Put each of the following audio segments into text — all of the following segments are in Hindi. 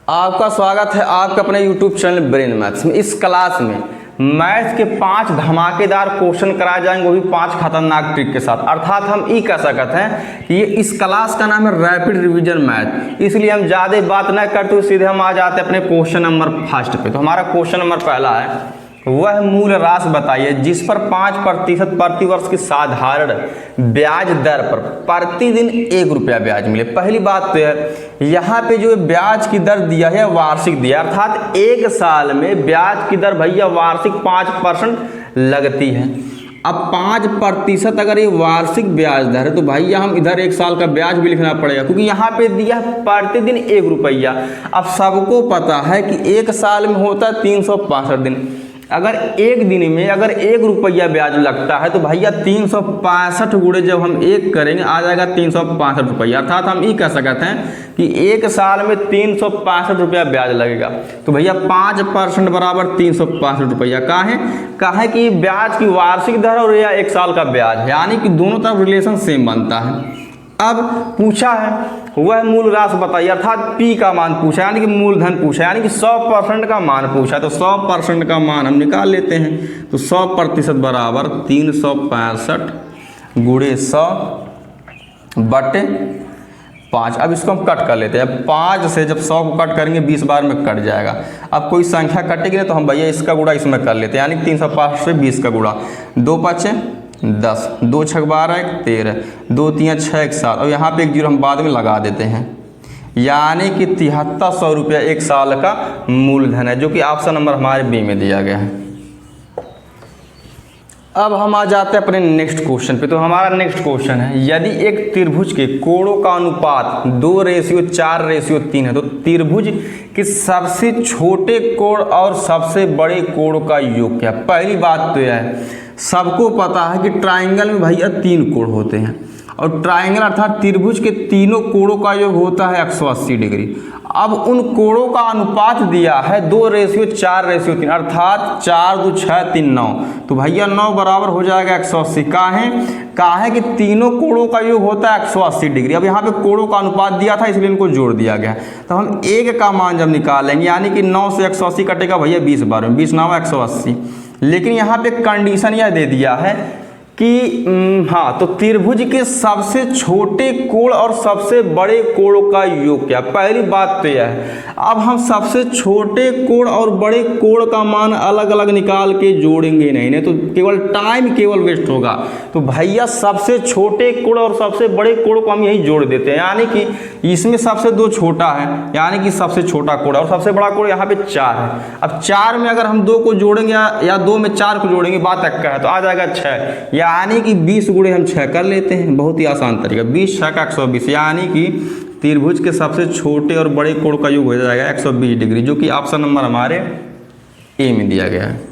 आपका स्वागत है आपके अपने YouTube चैनल ब्रेन मैथ्स में। इस क्लास में मैथ्स के 5 धमाकेदार क्वेश्चन कराए जाएंगे, वो भी 5 खतरनाक ट्रिक के साथ। अर्थात हम ये कह सकते हैं कि ये इस क्लास का नाम है रैपिड रिवीजन मैथ। इसलिए हम ज़्यादा बात न करते हुए सीधे हम आ जाते हैं अपने क्वेश्चन नंबर फर्स्ट पे। तो हमारा क्वेश्चन नंबर पहला है, वह मूल राशि बताइए जिस पर 5% प्रतिवर्ष की साधारण ब्याज दर पर प्रतिदिन 1 रुपया ब्याज मिले। पहली बात तो है यहाँ पे जो ब्याज की दर दिया है वार्षिक दिया, अर्थात 1 साल में ब्याज की दर भैया वार्षिक 5% लगती है। अब 5% अगर ये वार्षिक ब्याज दर है तो भैया हम इधर 1 साल का ब्याज भी लिखना पड़ेगा, क्योंकि यहाँ पे दिया है प्रतिदिन 1 रुपया। अब सबको पता है कि 1 साल में होता है 365 दिन। अगर एक दिन में अगर 1 रुपया ब्याज लगता है तो भैया 365 गुणे जब हम 1 करेंगे आ जाएगा 365 रुपया। अर्थात हम ये कह सकते हैं कि 1 साल में 365 रुपया ब्याज लगेगा। तो भैया 5% बराबर 365 रुपया। कहाँ है कि ब्याज की वार्षिक दर और या 1 साल का ब्याज है, यानी कि दोनों तरफ रिलेशन सेम बनता है। अब पूछा है वह मूल राशि बताइए, अर्थात P का मान पूछा, यानी कि मूलधन पूछा, यानी कि 100% का मान पूछा। तो 100% का मान हम निकाल लेते हैं। तो 100% बराबर 365 गुणे 100 बटे 5। अब इसको हम कट कर लेते हैं। 5 से जब 100 को कट करेंगे 20 बार में कट जाएगा। अब कोई संख्या कटेगी ना तो हम भैया इसका गुणा इसमें कर लेते हैं, यानी 365 से 20 का गुणा। 2 5 10, 2 6 12 13, 2 3 6 1 7। और यहाँ पे 1 जीरो हम बाद में लगा देते हैं, यानी कि 7300 रुपया 1 साल का मूलधन है, जो कि ऑप्शन नंबर हमारे बी में दिया गया है। अब हम आ जाते हैं अपने नेक्स्ट क्वेश्चन पे। तो हमारा नेक्स्ट क्वेश्चन है, यदि एक त्रिभुज के कोणों का अनुपात 2:4:3 है तो त्रिभुज के सबसे छोटे कोण और सबसे बड़े कोण का योग क्या। पहली बात तो यह है सबको पता है कि ट्राइंगल में भैया 3 कोण होते हैं, और ट्राइंगल अर्थात त्रिभुज के तीनों कोणों का योग होता है 180 डिग्री। अब उन कोणों का अनुपात दिया है 2:4:3, अर्थात 4 2 6 3 9। तो भैया 9 बराबर हो जाएगा 180। कहाँ है कि तीनों कोणों का योग होता है 180 डिग्री। अब यहाँ पे कोणों का अनुपात दिया था इसलिए इनको जोड़ दिया गया। तो हम 1 का मान जब निकालेंगे, यानी कि 9 से 180 कटेगा भैया 20 बार में, 20 9 180। लेकिन यहाँ पे कंडीशन यह दे दिया है कि हाँ, तो त्रिभुज के सबसे छोटे कोण और सबसे बड़े कोण का योग क्या। पहली बात तो यह है अब हम सबसे छोटे कोण और बड़े कोण का मान अलग अलग निकाल के जोड़ेंगे नहीं तो केवल वेस्ट होगा। तो भैया सबसे छोटे कोण और सबसे बड़े कोण को हम यही जोड़ देते हैं, यानी कि इसमें सबसे 2 छोटा है, यानी कि सबसे छोटा कोण, और सबसे बड़ा कोण यहाँ पे 4 है। अब 4 में अगर हम 2 को जोड़ेंगे या 2 में 4 को जोड़ेंगे बात का है तो आ जाएगा 6, यानी कि 20 गुणे हम 6 कर लेते हैं। बहुत ही आसान तरीका, 20 6 का 120, यानी कि त्रिभुज के सबसे छोटे और बड़े कोण का योग हो जाएगा 120 डिग्री, जो कि ऑप्शन नंबर हमारे ए में दिया गया है।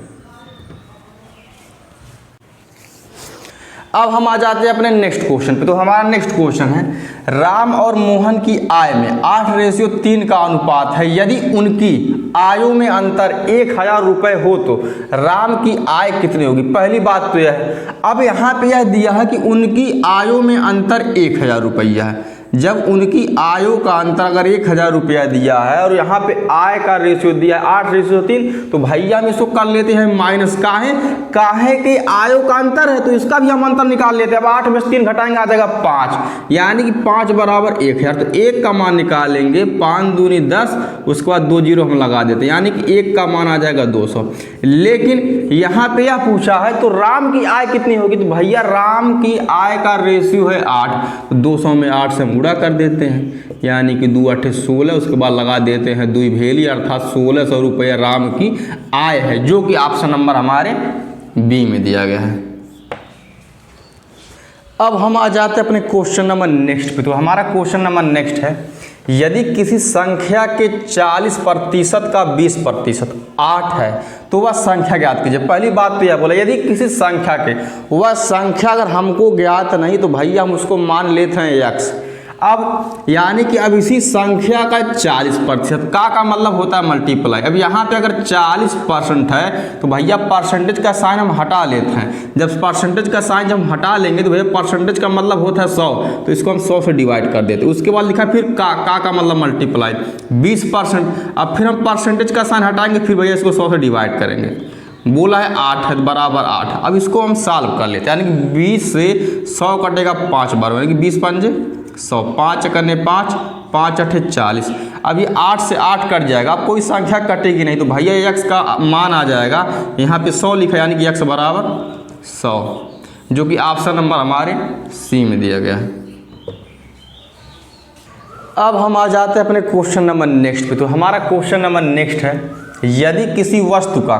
अब हम आ जाते हैं अपने नेक्स्ट क्वेश्चन पे। तो हमारा नेक्स्ट क्वेश्चन है, राम और मोहन की आय में 8:3 का अनुपात है। यदि उनकी आयों में अंतर 1000 रुपये हो तो राम की आय कितनी होगी। पहली बात तो यह है अब यहाँ पे यह दिया है कि उनकी आयों में अंतर 1000 रुपया है। जब उनकी आयों का अंतर अगर 1000 रुपया दिया है और यहाँ पे आय का रेशियो दिया है 8:3, तो भैया हम इसको कर लेते हैं माइनस। काहे के आयों का अंतर है तो इसका भी हम अंतर निकाल लेते हैं। अब 8 में से 3 घटाएंगे आ जाएगा 5, यानी कि 5 बराबर 1000। तो 1 का मान निकालेंगे, 5 दूनी 10, उसके बाद 2 जीरो हम लगा देते हैं, यानी कि 1 का मान आ जाएगा 200। लेकिन यहाँ पे यह पूछा है तो राम की आय कितनी होगी। तो भैया राम की आय का रेशियो है 8, तो 200 में 8 से गुणा कर देते हैं, यानी कि 2 8 16, उसके बाद लगा देते हैं 2 भेली, अर्थात 1600 रुपये राम की आय है, जो कि ऑप्शन नंबर हमारे बी में दिया गया है। अब हम आ जाते हैं अपने क्वेश्चन नंबर नेक्स्ट पे। तो हमारा क्वेश्चन नंबर नेक्स्ट है, यदि किसी संख्या के 40% का 20% 8 है तो वह संख्या ज्ञात कीजिए। पहली बात तो यह बोला यदि किसी संख्या के वह संख्या अगर हमको ज्ञात नहीं तो भैया हम उसको मान लेते हैं x। अब यानी कि अब इसी संख्या का 40% का मतलब होता है मल्टीप्लाई। अब यहाँ पे अगर 40% है तो भैया परसेंटेज का साइन हम हटा लेते हैं। जब परसेंटेज का साइन जब हम हटा लेंगे तो भैया परसेंटेज का मतलब होता है 100, तो इसको हम 100 से डिवाइड कर देते हैं। उसके बाद लिखा फिर का मतलब मल्टीप्लाई 20%। अब फिर हम परसेंटेज का साइन हटाएंगे, फिर भैया इसको 100 से डिवाइड करेंगे। बोला है 8 है बराबर 8। अब इसको हम सॉल्व कर लेते हैं, यानी कि 20 से 100 कटेगा 5 बार, यानी कि 20 पंजे 100, 5 करने 5, 5 8 40। अब ये 8 से 8 कट जाएगा, अब कोई संख्या कटेगी नहीं, तो भैया x का मान आ जाएगा यहाँ पे 100 लिखा, यानी कि x बराबर 100, जो कि ऑप्शन नंबर हमारे सी में दिया गया है। अब हम आ जाते हैं अपने क्वेश्चन नंबर नेक्स्ट पे। तो हमारा क्वेश्चन नंबर नेक्स्ट है, यदि किसी वस्तु का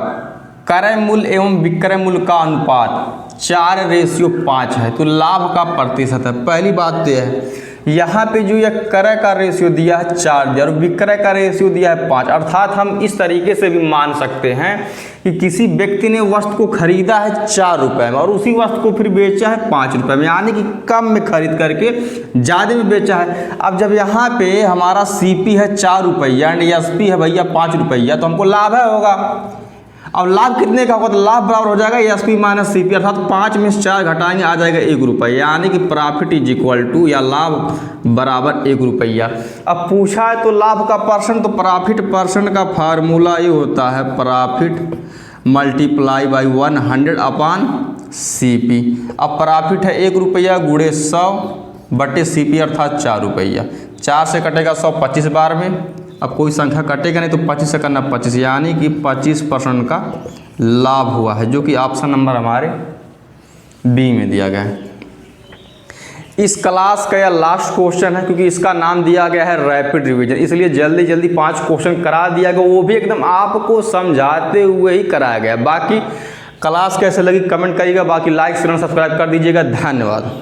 क्रय मूल्य एवं विक्रय मूल्य का अनुपात 4:5 है तो लाभ का प्रतिशत है। पहली बात तो यह है, यहाँ पे जो यह क्रय का रेशियो दिया है 4 दिया और विक्रय का रेशियो दिया है 5, अर्थात हम इस तरीके से भी मान सकते हैं कि किसी व्यक्ति ने वस्तु को खरीदा है 4 रुपये में और उसी वस्तु को फिर बेचा है 5 रुपये में, यानी कि कम में खरीद करके ज़्यादा में बेचा है। अब जब यहाँ पे हमारा CP है 4 रुपया एंड SP है भैया 5 रुपया, तो हमको लाभ है होगा। अब लाभ कितने का होगा, तो लाभ बराबर हो जाएगा SP माइनस CP, अर्थात 5 में से 4 घटाएंगे आ जाएगा 1 रुपया, यानी कि प्रॉफिट इज इक्वल टू या लाभ बराबर 1 रुपया। अब पूछा है तो लाभ का परसेंट, तो प्रॉफिट परसेंट का फार्मूला ये होता है profit multiply by 100 upon CP। अब प्रॉफिट है 1 रुपया गुणे 100 बटे CP अर्थात 4 रुपया। 4 से कटेगा 100 25 बार में, अब कोई संख्या कटेगा नहीं तो 25 से करना 25, यानी कि 25% का लाभ हुआ है, जो कि ऑप्शन नंबर हमारे बी में दिया गया है। इस क्लास का यह लास्ट क्वेश्चन है, क्योंकि इसका नाम दिया गया है रैपिड रिवीजन, इसलिए जल्दी जल्दी 5 क्वेश्चन करा दिया गया, वो भी एकदम आपको समझाते हुए ही कराया गया। बाकी क्लास कैसे लगी कमेंट करिएगा, बाकी लाइक शेयर सब्सक्राइब कर दीजिएगा। धन्यवाद।